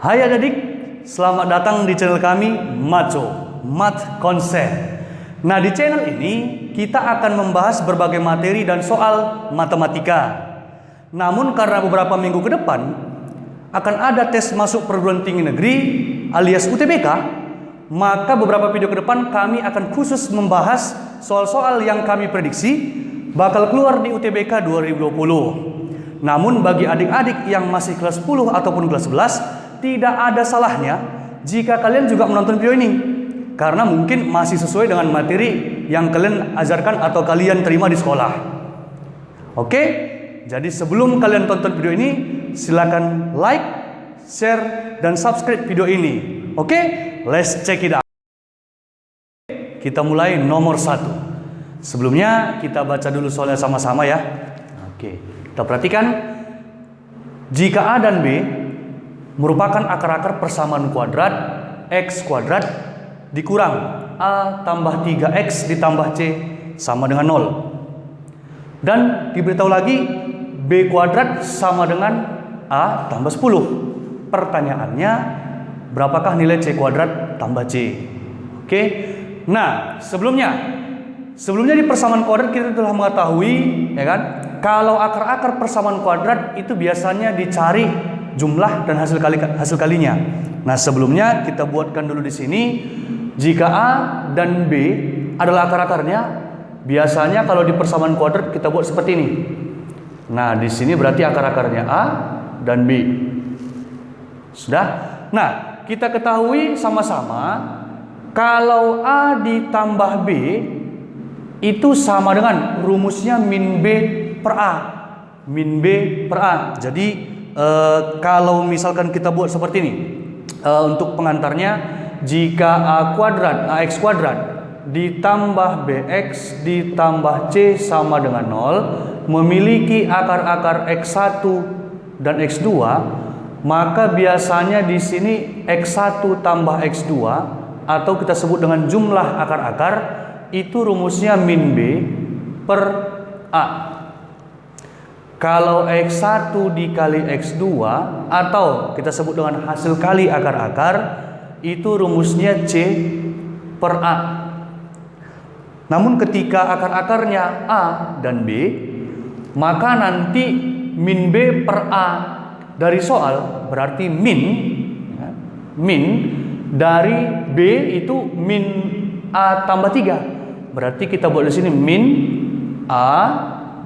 Hai adik-adik, selamat datang di channel kami Maco Math Konsen. Nah, di channel ini kita akan membahas berbagai materi dan soal matematika. Namun karena beberapa minggu ke depan akan ada tes masuk perguruan tinggi negeri alias UTBK, maka beberapa video ke depan kami akan khusus membahas soal-soal yang kami prediksi bakal keluar di UTBK 2020. Namun bagi adik-adik yang masih kelas 10 ataupun kelas 11, tidak ada salahnya jika kalian juga menonton video ini, karena mungkin masih sesuai dengan materi yang kalian ajarkan atau kalian terima di sekolah. Oke, jadi sebelum kalian tonton video ini, silakan like, share, dan subscribe video ini. Oke, let's check it out. Kita mulai nomor 1. Sebelumnya kita baca dulu soalnya sama-sama ya. Oke, kita perhatikan. Jika A dan B merupakan akar-akar persamaan kuadrat X kuadrat dikurang A tambah 3X ditambah C sama dengan 0. Dan diberitahu lagi B kuadrat sama dengan A tambah 10. Pertanyaannya, berapakah nilai C kuadrat tambah C? Oke. Nah, sebelumnya di persamaan kuadrat kita telah mengetahui, ya kan, kalau akar-akar persamaan kuadrat itu biasanya dicari jumlah dan hasil kalinya. Nah, sebelumnya kita buatkan dulu di sini. Jika A dan B adalah akar-akarnya, biasanya kalau di persamaan kuadrat kita buat seperti ini. Nah, di sini berarti akar-akarnya A dan B. Sudah? Nah, kita ketahui sama-sama kalau A ditambah B itu sama dengan rumusnya min B per A. Min B per A. Jadi kalau misalkan kita buat seperti ini, untuk pengantarnya, jika A kuadrat, AX kuadrat ditambah BX ditambah C sama dengan 0 memiliki akar-akar X1 dan X2, maka biasanya di sini X1 tambah X2 atau kita sebut dengan jumlah akar-akar itu rumusnya min B per A. Kalau X1 dikali X2 atau kita sebut dengan hasil kali akar-akar itu rumusnya C per A. Namun ketika akar-akarnya A dan B, maka nanti min B per A dari soal berarti min dari B itu min A tambah 3. Berarti kita buat di sini min A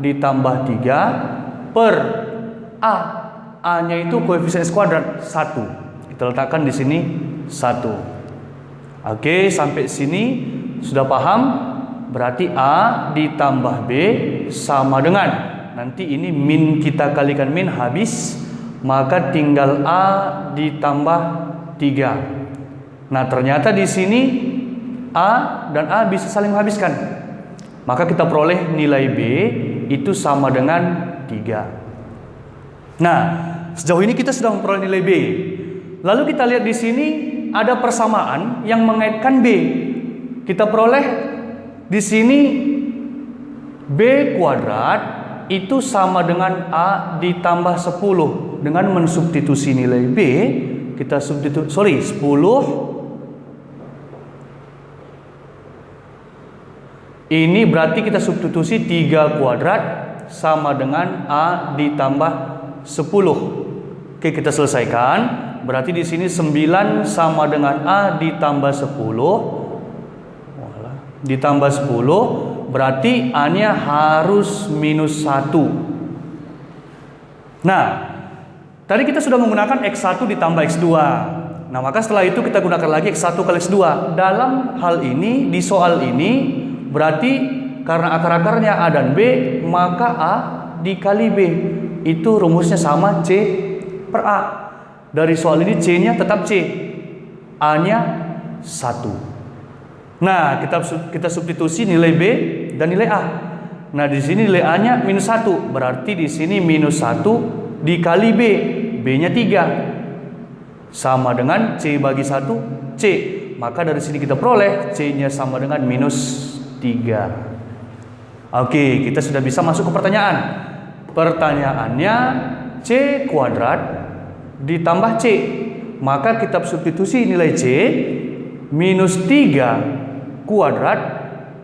ditambah 3 per A. A-nya itu koefisien X kuadrat 1. Kita letakkan di sini 1. Oke, sampai sini sudah paham? Berarti A ditambah B sama dengan, nanti ini min kita kalikan min habis, maka tinggal A ditambah 3. Nah, ternyata di sini A dan A bisa saling menghabiskan. Maka kita peroleh nilai B itu sama dengan 3. Nah, sejauh ini kita sudah memperoleh nilai B. Lalu kita lihat di sini ada persamaan yang mengaitkan B. Kita peroleh di sini B kuadrat itu sama dengan A ditambah 10. Dengan mensubstitusi nilai B, kita 10. Ini berarti kita substitusi 3 kuadrat sama dengan A ditambah 10. Oke, kita selesaikan. Berarti di sini 9 sama dengan A ditambah 10. Ditambah 10, berarti A-nya harus minus 1. Nah, tadi kita sudah menggunakan X1 ditambah X2. Nah, maka setelah itu kita gunakan lagi X1 kali X2. Dalam hal ini, di soal ini, berarti karena akar-akarnya A dan B, maka A dikali B. Itu rumusnya sama C per A. Dari soal ini C-nya tetap C. A-nya 1. Nah, kita substitusi nilai B dan nilai A. Nah, di sini nilai A-nya minus 1. Berarti di sini minus 1 dikali B. B-nya 3. Sama dengan C bagi 1, C. Maka dari sini kita peroleh C-nya sama dengan minus 3. Oke, kita sudah bisa masuk ke pertanyaan. Pertanyaannya C kuadrat ditambah C maka kita substitusi nilai C minus 3 kuadrat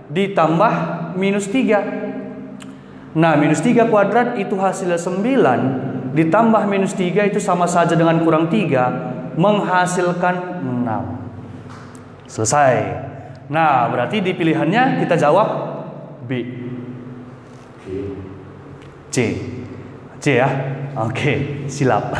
ditambah minus 3. Nah, minus 3 kuadrat itu hasilnya 9 ditambah minus 3 itu sama saja dengan kurang 3 menghasilkan 6. Selesai. Nah, berarti di pilihannya kita jawab B. C. C ya. Oke, silap.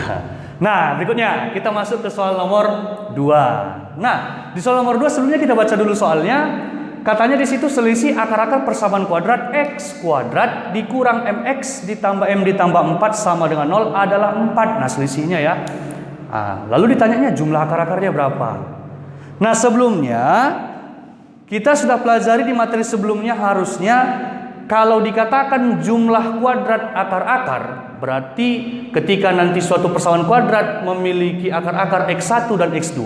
Nah, berikutnya kita masuk ke soal nomor 2. Nah, di soal nomor 2 sebelumnya kita baca dulu soalnya. Katanya di situ selisih akar-akar persamaan kuadrat x kuadrat dikurang mx ditambah m ditambah 4 sama dengan 0 adalah 4. Nah, selisihnya ya. Nah, lalu ditanyanya jumlah akar-akarnya berapa? Nah, sebelumnya kita sudah pelajari di materi sebelumnya, harusnya kalau dikatakan jumlah kuadrat akar-akar, berarti ketika nanti suatu persamaan kuadrat memiliki akar-akar x1 dan x2,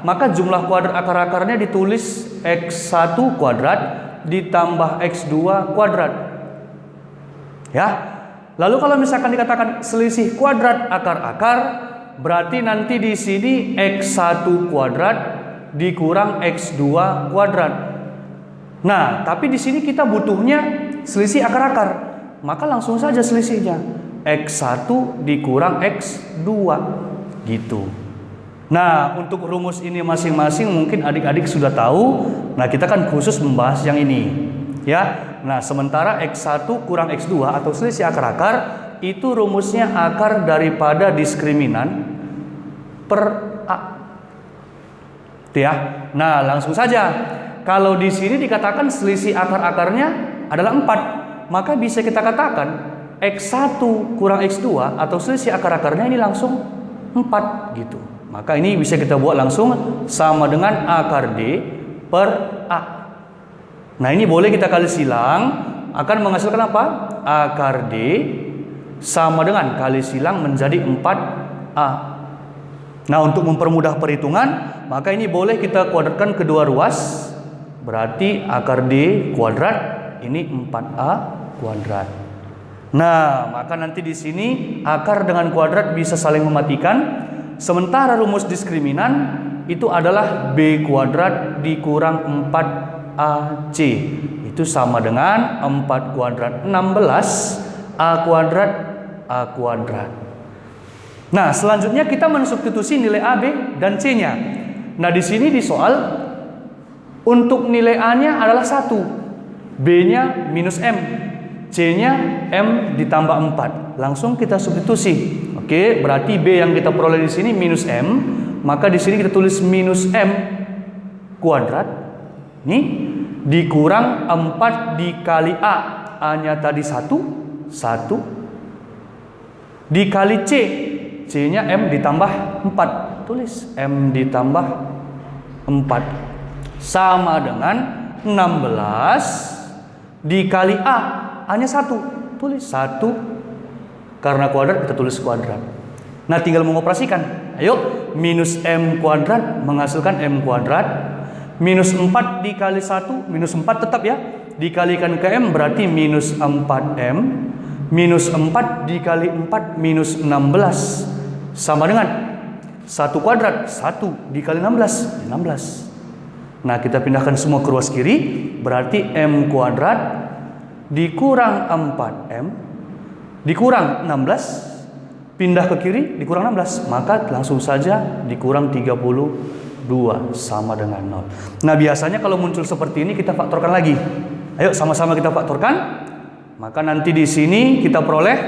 maka jumlah kuadrat akar-akarnya ditulis x1 kuadrat ditambah x2 kuadrat. Ya. Lalu kalau misalkan dikatakan selisih kuadrat akar-akar, berarti nanti di sini x1 kuadrat dikurang x2 kuadrat. Nah, tapi di sini kita butuhnya selisih akar-akar, maka langsung saja selisihnya x1 dikurang x2 gitu. Nah, untuk rumus ini masing-masing mungkin adik-adik sudah tahu. Nah, kita kan khusus membahas yang ini ya. Nah, sementara x1 kurang x2 atau selisih akar-akar itu rumusnya akar daripada diskriminan per A. Ya. Nah, langsung saja. Kalau di sini dikatakan selisih akar-akarnya adalah 4, maka bisa kita katakan x1 kurang x2 atau selisih akar-akarnya ini langsung 4 gitu. Maka ini bisa kita buat langsung sama dengan akar D per A. Nah, ini boleh kita kali silang, akan menghasilkan apa? Akar D sama dengan kali silang menjadi 4A. Nah, untuk mempermudah perhitungan, maka ini boleh kita kuadratkan kedua ruas. Berarti akar D kuadrat ini 4A kuadrat. Nah, maka nanti di sini akar dengan kuadrat bisa saling mematikan. Sementara rumus diskriminan itu adalah B kuadrat dikurang 4AC. Itu sama dengan 4 kuadrat 16 A kuadrat A kuadrat. Nah, selanjutnya kita mensubstitusi nilai A, B, dan C-nya. Nah, di sini di soal untuk nilai A-nya adalah 1, B-nya minus M, C-nya M ditambah 4. Langsung kita substitusi. Oke, berarti B yang kita peroleh di sini minus M, maka di sini kita tulis minus M kuadrat. Nih, dikurang 4 dikali A. A-nya tadi 1 dikali C. C-nya M ditambah 4. Tulis M ditambah 4. Sama dengan 16 dikali A. A-nya 1. Tulis 1. Karena kuadrat kita tulis kuadrat. Nah, tinggal mengoperasikan. Ayo, minus M kuadrat menghasilkan M kuadrat. Minus 4 dikali 1. Minus 4 tetap ya. Dikalikan ke M berarti minus 4M. Minus 4 dikali 4 minus 16. Sama dengan 1 kuadrat. 1 dikali 16. 16. Nah, kita pindahkan semua ke ruas kiri, berarti M kuadrat dikurang 4M dikurang 16, pindah ke kiri dikurang 16, maka langsung saja dikurang 32 sama dengan 0. Nah, biasanya kalau muncul seperti ini kita faktorkan lagi. Ayo sama-sama kita faktorkan. Maka nanti di sini kita peroleh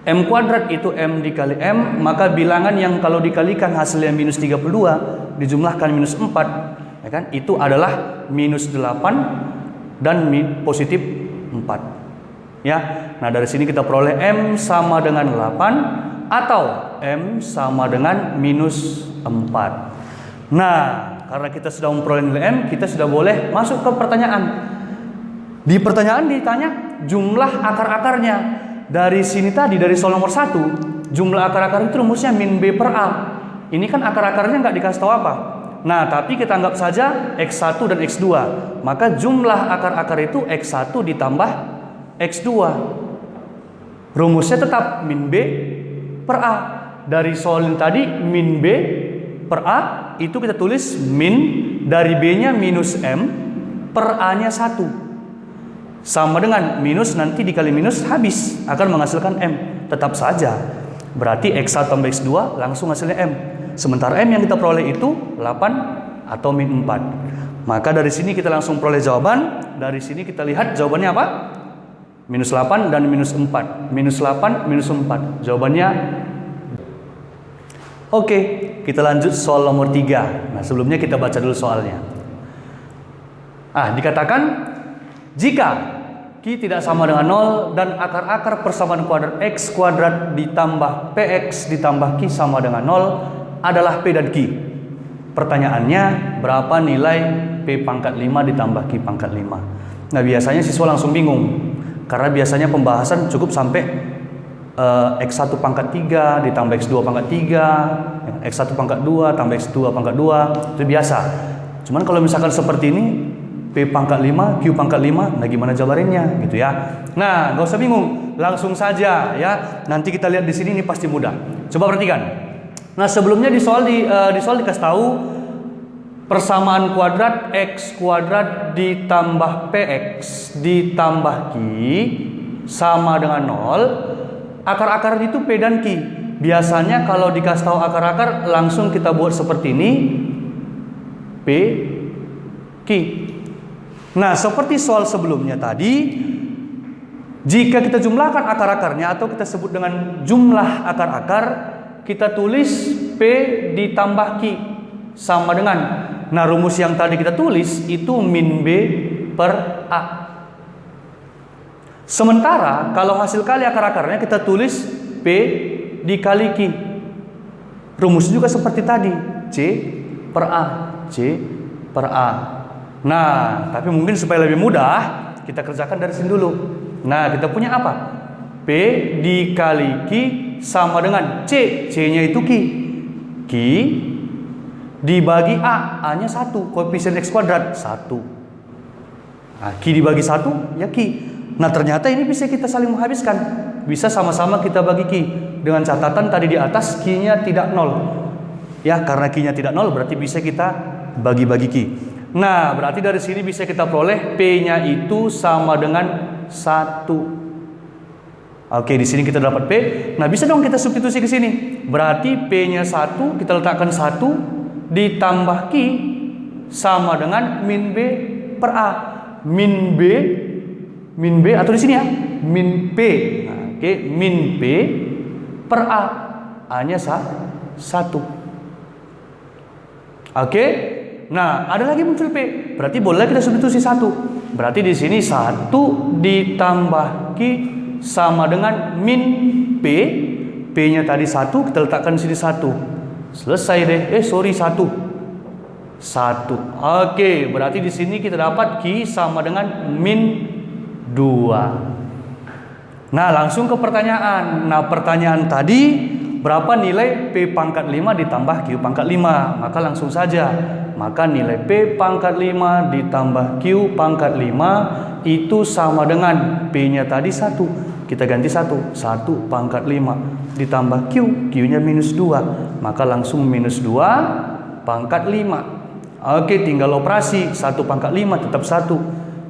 M kuadrat itu M dikali M, maka bilangan yang kalau dikalikan hasilnya minus 32 dijumlahkan minus 4. Ya kan? Itu adalah minus 8 dan positif 4. Ya. Nah, dari sini kita peroleh M sama dengan 8 atau M sama dengan minus 4. Nah, karena kita sudah memperoleh nilai M, kita sudah boleh masuk ke pertanyaan. Di pertanyaan ditanya jumlah akar-akarnya. Dari sini tadi, dari soal nomor 1, jumlah akar-akar itu rumusnya min B per A. Ini kan akar-akarnya nggak dikasih tahu apa. Nah, tapi kita anggap saja X1 dan X2. Maka jumlah akar-akar itu X1 ditambah X2. Rumusnya tetap min B per A. dari soal yang tadi min B per A itu kita tulis min dari B-nya minus M per A-nya 1. Sama dengan minus nanti dikali minus habis akan menghasilkan M. Tetap saja. Berarti X1 tambah X2 langsung hasilnya M. Sementara M yang kita peroleh itu 8 atau min 4. Maka dari sini kita langsung peroleh jawaban. Dari sini kita lihat jawabannya apa? Minus 8 dan minus 4. Minus 8, minus 4. Jawabannya. Oke, kita lanjut soal nomor 3. Nah, sebelumnya kita baca dulu soalnya. Dikatakan jika Q tidak sama dengan 0 dan akar-akar persamaan kuadrat X kuadrat ditambah PX ditambah Q sama dengan 0 adalah P dan Q. Pertanyaannya, berapa nilai P pangkat 5 ditambah Q pangkat 5? Nah, biasanya siswa langsung bingung. Karena biasanya pembahasan cukup sampai X1 pangkat 3 ditambah X2 pangkat 3, X1 pangkat 2 tambah X2 pangkat 2, itu biasa. Cuman kalau misalkan seperti ini, P pangkat 5, Q pangkat 5, nah gimana jabarannya gitu ya. Nah, gak usah bingung, langsung saja ya. Nanti kita lihat di sini, ini pasti mudah. Coba perhatikan. Nah, sebelumnya di soal dikasih tahu persamaan kuadrat X kuadrat ditambah PX ditambah Q sama dengan 0. Akar-akar itu P dan Q. Biasanya kalau dikasih tahu akar-akar langsung kita buat seperti ini, P, Q. Nah, seperti soal sebelumnya tadi, jika kita jumlahkan akar-akarnya atau kita sebut dengan jumlah akar-akar, kita tulis P ditambah Q sama dengan, nah rumus yang tadi kita tulis itu min B per A. Sementara kalau hasil kali akar-akarnya kita tulis P dikali Q. Rumusnya juga seperti tadi, C per A, C per A. Nah, tapi mungkin supaya lebih mudah, kita kerjakan dari sini dulu. Nah, kita punya apa? P dikali Q sama dengan C. C-nya itu Q. Q dibagi A. A-nya 1. Koefisien X kuadrat 1. Nah, Q dibagi 1, ya Q. Nah, ternyata ini bisa kita saling menghabiskan. Bisa sama-sama kita bagi Q. Dengan catatan tadi di atas Q-nya tidak 0. Ya, karena Q-nya tidak 0 berarti bisa kita bagi-bagi Q. Nah, berarti dari sini bisa kita peroleh P-nya itu sama dengan 1. Oke, di sini kita dapat P. Nah, bisa dong kita substitusi ke sini. Berarti P-nya 1, kita letakkan 1 ditambah Q sama dengan min B per A. Min B atau di sini ya, min P. Nah, oke, min P per A. A-nya 1. Oke. Nah, ada lagi muncul P. Berarti boleh kita substitusi 1. Berarti di sini 1 ditambah Q sama dengan min P. P-nya tadi 1, kita letakkan di sini 1. Selesai deh. 1. Oke, berarti di sini kita dapat Q sama dengan min 2. Nah, langsung ke pertanyaan. Nah, pertanyaan tadi berapa nilai P pangkat 5 ditambah Q pangkat 5? Maka langsung saja. Maka nilai P pangkat 5 ditambah Q pangkat 5 itu sama dengan P-nya tadi 1. Kita ganti 1. 1 pangkat 5 ditambah Q. Q-nya minus 2. Maka langsung minus 2 pangkat 5. Oke, tinggal operasi. 1 pangkat 5 tetap 1.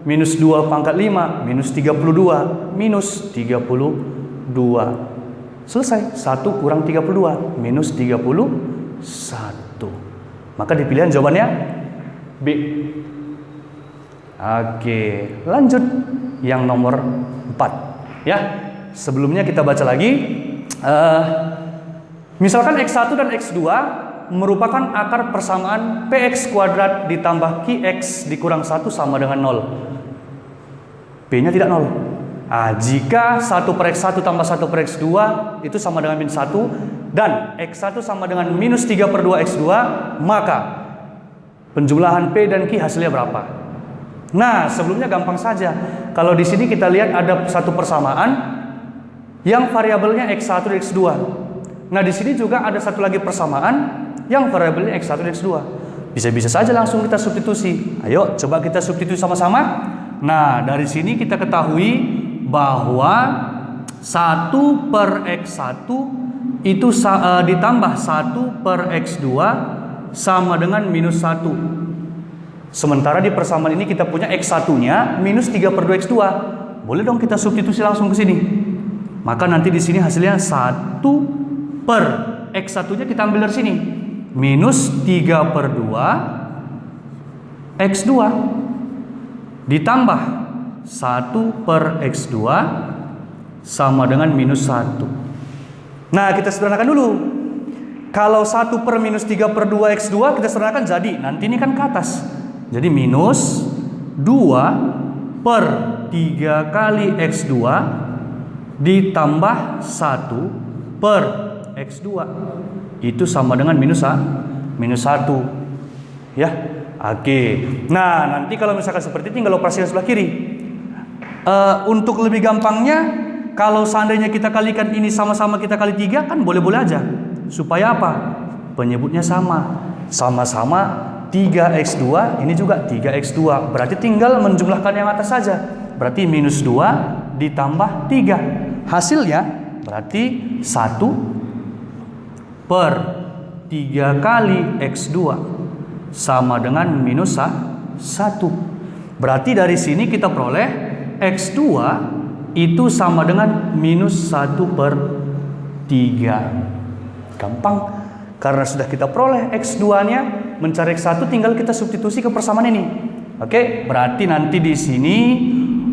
Minus 2 pangkat 5. Minus 32. Minus 32. Selesai. 1 kurang 32. Minus 31. Maka di pilihan jawabannya B. Oke, lanjut yang nomor 4. Ya, sebelumnya kita baca lagi. Misalkan X1 dan X2 merupakan akar persamaan PX kuadrat ditambah QX dikurang 1 sama dengan 0. P-nya tidak 0. Jika 1 per X1 tambah 1 per X2 itu sama dengan min 1 dan X1 sama dengan minus 3 per 2 X2, maka penjumlahan P dan Q hasilnya berapa? Nah, sebelumnya gampang saja. Kalau di sini kita lihat ada satu persamaan yang variabelnya X1 dan X2. Nah, di sini juga ada satu lagi persamaan yang variabelnya X1 dan X2. Bisa-bisa saja langsung kita substitusi. Ayo, coba kita substitusi sama-sama. Nah, dari sini kita ketahui bahwa 1 per X1 itu ditambah 1 per X2 sama dengan minus 1. Sementara di persamaan ini kita punya X1-nya minus 3 per 2 X2. Boleh dong kita substitusi langsung ke sini. Maka nanti di sini hasilnya 1 per X1-nya kita ambil dari sini. Minus 3 per 2 X2 ditambah 1 per X2 sama dengan minus 1. Nah, kita sederhanakan dulu. Kalau 1 per minus 3 per 2 X2 kita sederhanakan jadi, nanti ini kan ke atas. Jadi minus 2 per 3 kali X2 ditambah 1 per X2. Itu sama dengan minus 1. Ya. Oke. Nah, nanti kalau misalkan seperti ini tinggal operasikan sebelah kiri. Untuk lebih gampangnya, kalau seandainya kita kalikan ini sama-sama kita kali 3 kan boleh-boleh aja. Supaya apa? Penyebutnya sama. Sama-sama 3X2, ini juga 3X2. Berarti tinggal menjumlahkan yang atas saja. Berarti minus 2 ditambah 3. Hasilnya berarti 1 per 3 kali X2 sama dengan minus 1. Berarti dari sini kita peroleh X2 itu sama dengan minus 1 per 3. Gampang. Karena sudah kita peroleh X2-nya, mencari X1 tinggal kita substitusi ke persamaan ini. Oke, berarti nanti di sini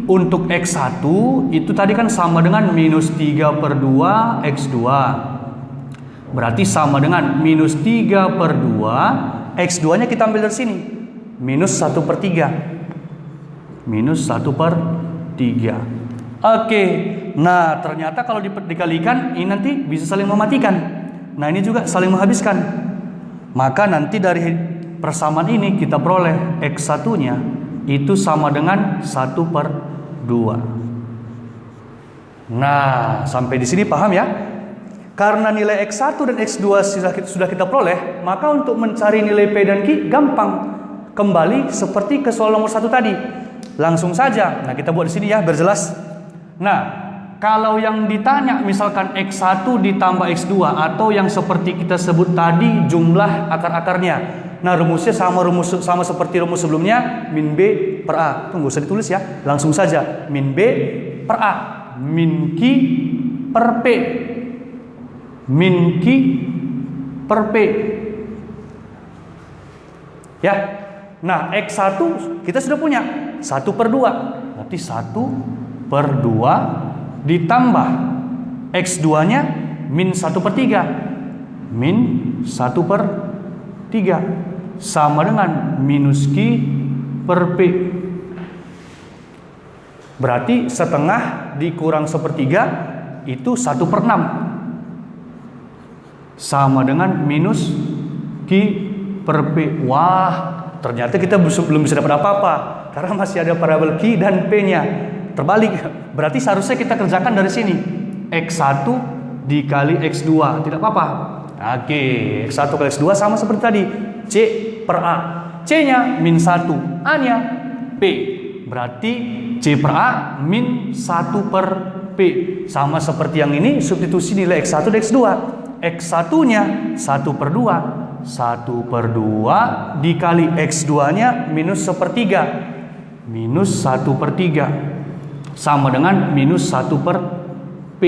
untuk X1 itu tadi kan sama dengan minus 3 per 2 X2. Berarti sama dengan minus 3 per 2 X2 nya kita ambil dari sini. Minus 1 per 3. Minus 1 per 3. Oke. Nah, ternyata kalau dikalikan ini nanti bisa saling mematikan. Nah, ini juga saling menghabiskan. Maka nanti dari persamaan ini kita peroleh X1 nya itu sama dengan 1 per 2. Nah, sampai di sini paham ya? Karena nilai X1 dan X2 sudah kita peroleh, maka untuk mencari nilai P dan Q gampang. Kembali seperti ke soal nomor 1 tadi. Langsung saja. Nah, kita buat di sini ya, biar jelas. Nah, kalau yang ditanya misalkan X1 ditambah X2 atau yang seperti kita sebut tadi jumlah akar-akarnya. Nah, rumusnya sama seperti rumus sebelumnya, min B per A. Tunggu, usah ditulis ya. Langsung saja. Min B per A. Min Q per P. Min Q per P. Ya. Nah, X1 kita sudah punya 1 per 2. Berarti 1 per 2 ditambah X2 nya min 1 per 3. Min 1 per 3 sama dengan minus Q per P. Berarti setengah dikurang sepertiga itu 1 per 6 sama dengan minus Q per P. Wah, ternyata kita belum bisa dapat apa-apa karena masih ada variabel Q dan P-nya. Terbalik. Berarti seharusnya kita kerjakan dari sini. X1 dikali X2. Tidak apa-apa. Oke, X1 kali X2 sama seperti tadi. C per A. C-nya min 1, A-nya P. Berarti C per A min 1 per P. Sama seperti yang ini, substitusi nilai X1 dan X2. X1 nya 1 per 2. 1 per 2 dikali X2 nya minus sepertiga. Minus 1 per 3 sama dengan minus 1 per P.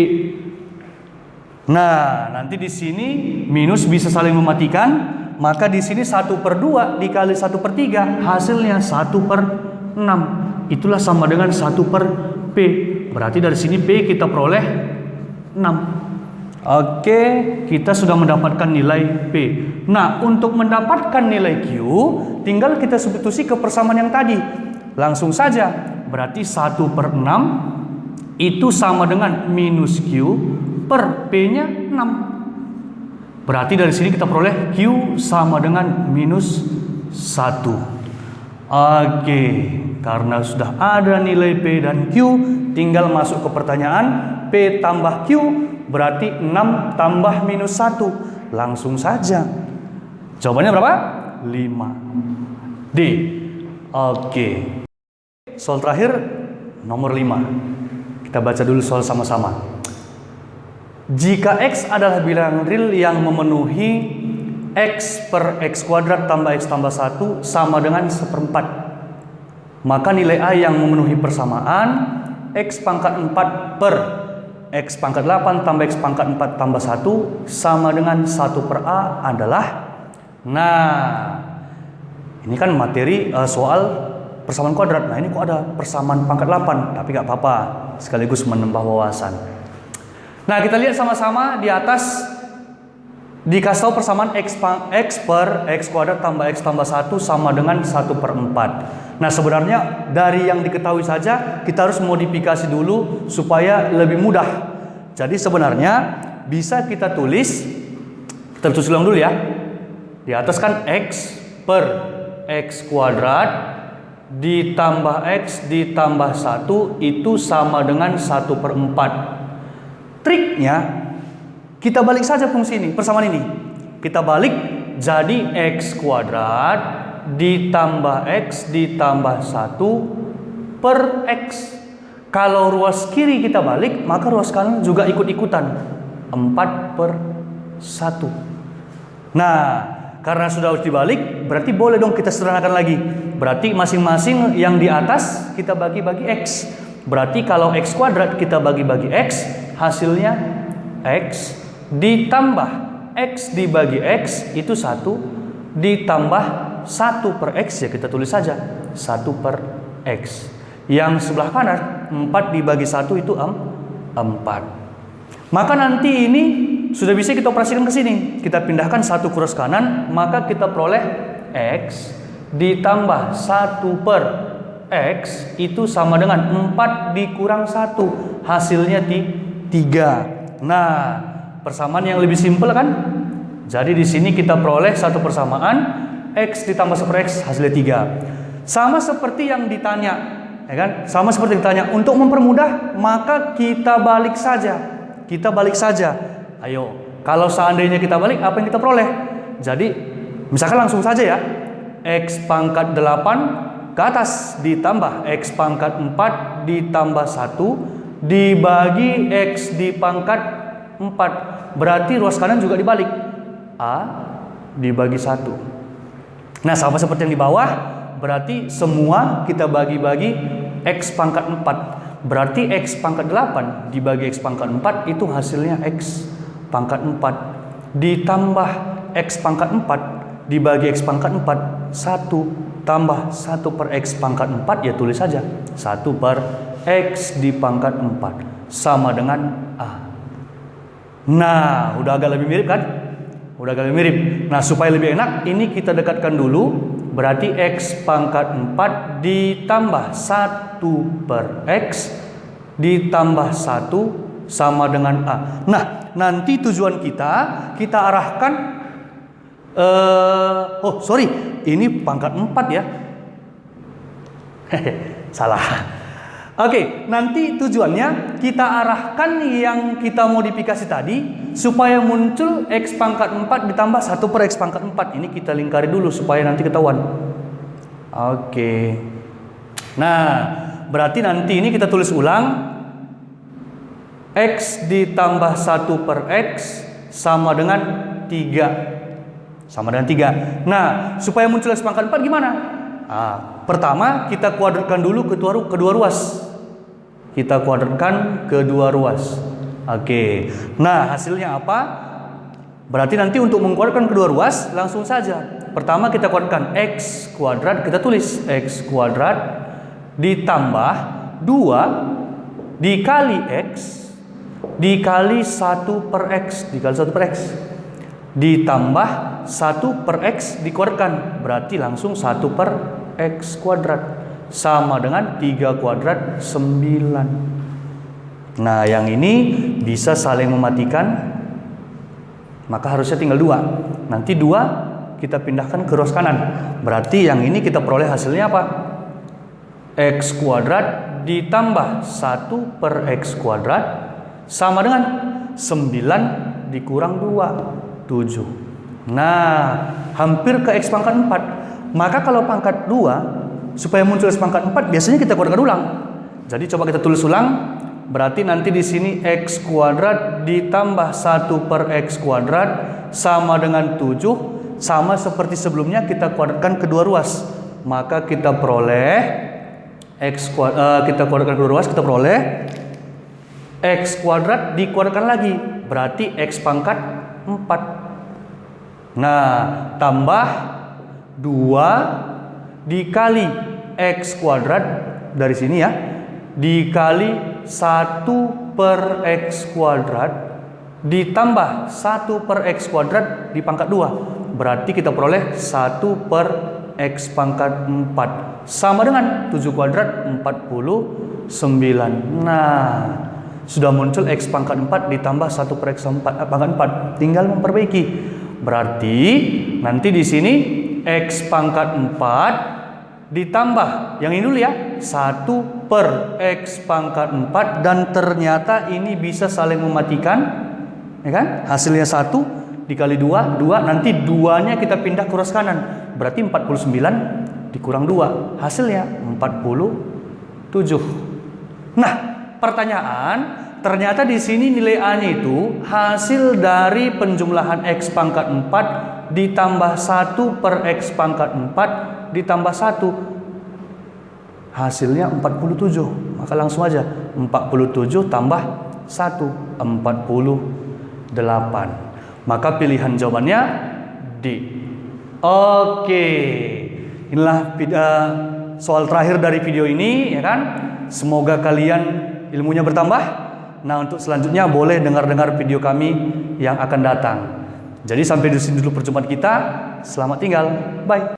Nah, nanti di sini minus bisa saling mematikan. Maka di sini 1 per 2 dikali 1 per 3 hasilnya 1 per 6. Itulah sama dengan 1 per P. Berarti dari sini P kita peroleh 6. Oke, kita sudah mendapatkan nilai P. Nah, untuk mendapatkan nilai Q, tinggal kita substitusi ke persamaan yang tadi. Langsung saja, berarti 1 per 6 itu sama dengan minus Q per P-nya 6. Berarti dari sini kita peroleh Q sama dengan minus 1. Oke, karena sudah ada nilai P dan Q, tinggal masuk ke pertanyaan. P tambah Q berarti 6 tambah minus 1. Langsung saja. Jawabannya berapa? 5. D. Oke. Soal terakhir nomor 5. Kita baca dulu soal sama-sama. Jika X adalah bilangan real yang memenuhi X per X kuadrat tambah X tambah 1 sama dengan 1/4, maka nilai A yang memenuhi persamaan X pangkat 4 per X pangkat 8 tambah X pangkat 4 tambah 1 sama dengan 1/A adalah. Nah, ini kan materi soal persamaan kuadrat. Nah, ini kok ada persamaan pangkat 8, tapi gak apa-apa, sekaligus menambah wawasan. Nah, kita lihat sama-sama di atas dikasih tahu persamaan X per X kuadrat tambah X tambah 1 sama dengan 1/4. Nah, sebenarnya dari yang diketahui saja kita harus modifikasi dulu supaya lebih mudah. Jadi sebenarnya bisa kita tulis ulang dulu ya. Di atas kan X per X kuadrat ditambah X ditambah 1 itu sama dengan 1/4. Triknya kita balik saja fungsi ini, persamaan ini. Kita balik jadi X kuadrat ditambah X ditambah 1 per X. Kalau ruas kiri kita balik, maka ruas kanan juga ikut-ikutan, 4/1. Nah, karena sudah harus dibalik, berarti boleh dong kita sederhanakan lagi. Berarti masing-masing yang di atas kita bagi-bagi X. Berarti kalau X kuadrat kita bagi-bagi X, hasilnya X ditambah X dibagi X itu 1 ditambah 1 per X, ya kita tulis saja 1 per X. Yang sebelah kanan 4 dibagi 1 itu 4. Maka nanti ini sudah bisa kita operasikan ke sini. Kita pindahkan 1 ke ruas kanan, maka kita peroleh X ditambah 1 per X itu sama dengan 4 dikurang 1, hasilnya 3. Nah, persamaan yang lebih simpel kan? Jadi di sini kita peroleh satu persamaan X ditambah 1 per X hasilnya 3. Sama seperti yang ditanya, ya kan? Sama seperti yang ditanya. Untuk mempermudah, maka kita balik saja. Kita balik saja. Ayo, kalau seandainya kita balik, apa yang kita peroleh? Jadi, misalkan langsung saja ya. X pangkat 8 ke atas ditambah X pangkat 4 ditambah 1 dibagi X di pangkat 4. Berarti ruas kanan juga dibalik. A dibagi 1. Nah, sama seperti yang di bawah, berarti semua kita bagi-bagi X pangkat 4. Berarti X pangkat 8 dibagi X pangkat 4 itu hasilnya X pangkat 4. Ditambah X pangkat 4 dibagi X pangkat 4, 1 tambah 1 per X pangkat 4, ya tulis saja 1 per X di pangkat 4 sama dengan A. Nah, udah agak lebih mirip kan? Udah agak lebih mirip. Nah, supaya lebih enak, ini kita dekatkan dulu. Berarti X pangkat 4 ditambah 1 per X ditambah 1 sama dengan A. Nah, nanti tujuan kita arahkan ini pangkat 4 ya. Salah. Oke, nanti tujuannya kita arahkan yang kita modifikasi tadi supaya muncul X pangkat 4 ditambah 1 per X pangkat 4. Ini kita lingkari dulu supaya nanti ketahuan. Oke. Nah, berarti nanti ini kita tulis ulang. X ditambah 1 per X sama dengan 3. Sama dengan 3. Nah, supaya muncul X pangkat 4 gimana? Pertama kita kuadratkan dulu kedua ruas. Kita kuadratkan kedua ruas. Oke. Nah, hasilnya apa? Berarti nanti untuk mengkuadratkan kedua ruas langsung saja. Pertama kita kuadratkan X kuadrat, kita tulis X kuadrat ditambah 2 dikali X dikali 1 per X dikali 1 per X ditambah 1 per X dikuadratkan, berarti langsung 1 per X kuadrat sama dengan 3 kuadrat 9. Nah, yang ini bisa saling mematikan, maka harusnya tinggal 2. Nanti 2 kita pindahkan ke ruas kanan. Berarti yang ini kita peroleh hasilnya apa? X kuadrat ditambah 1 per X kuadrat sama dengan 9 dikurang 2, 7. Nah, hampir ke X pangkat 4. Maka kalau pangkat 2, supaya muncul X pangkat 4, biasanya kita kuadratkan ulang. Jadi coba kita tulis ulang. Berarti nanti di sini x kuadrat ditambah 1 per x kuadrat sama dengan 7. Sama seperti sebelumnya kita kuadratkan kedua ruas. Maka kita peroleh kita kuadratkan kedua ruas, kita peroleh x kuadrat dikuadratkan lagi. Berarti x pangkat 4. Nah, tambah 2 dikali x kuadrat dari sini ya, dikali 1 per x kuadrat ditambah 1 per x kuadrat di pangkat 2. Berarti kita peroleh 1 per x pangkat 4 sama dengan 7 kuadrat 49. Nah, sudah muncul x pangkat 4 ditambah 1 per x pangkat 4. Tinggal memperbaiki. Berarti nanti di sini x pangkat 4 ditambah yang ini dulu ya, 1 per x pangkat 4, dan ternyata ini bisa saling mematikan, ya kan? Hasilnya 1 dikali 2, nanti 2-nya kita pindah ke ruas kanan. Berarti 49 dikurang 2, hasilnya 47. Nah, pertanyaan, ternyata di sini nilai A-nya itu hasil dari penjumlahan x pangkat 4 ditambah 1 per x pangkat 4 ditambah 1. Hasilnya 47. Maka langsung aja 47 tambah 1, 48. Maka pilihan jawabannya D. Oke. Inilah soal terakhir dari video ini, ya kan? Semoga kalian ilmunya bertambah. Nah, untuk selanjutnya boleh dengar-dengar video kami yang akan datang. Jadi sampai di sini dulu perjumpaan kita. Selamat tinggal. Bye.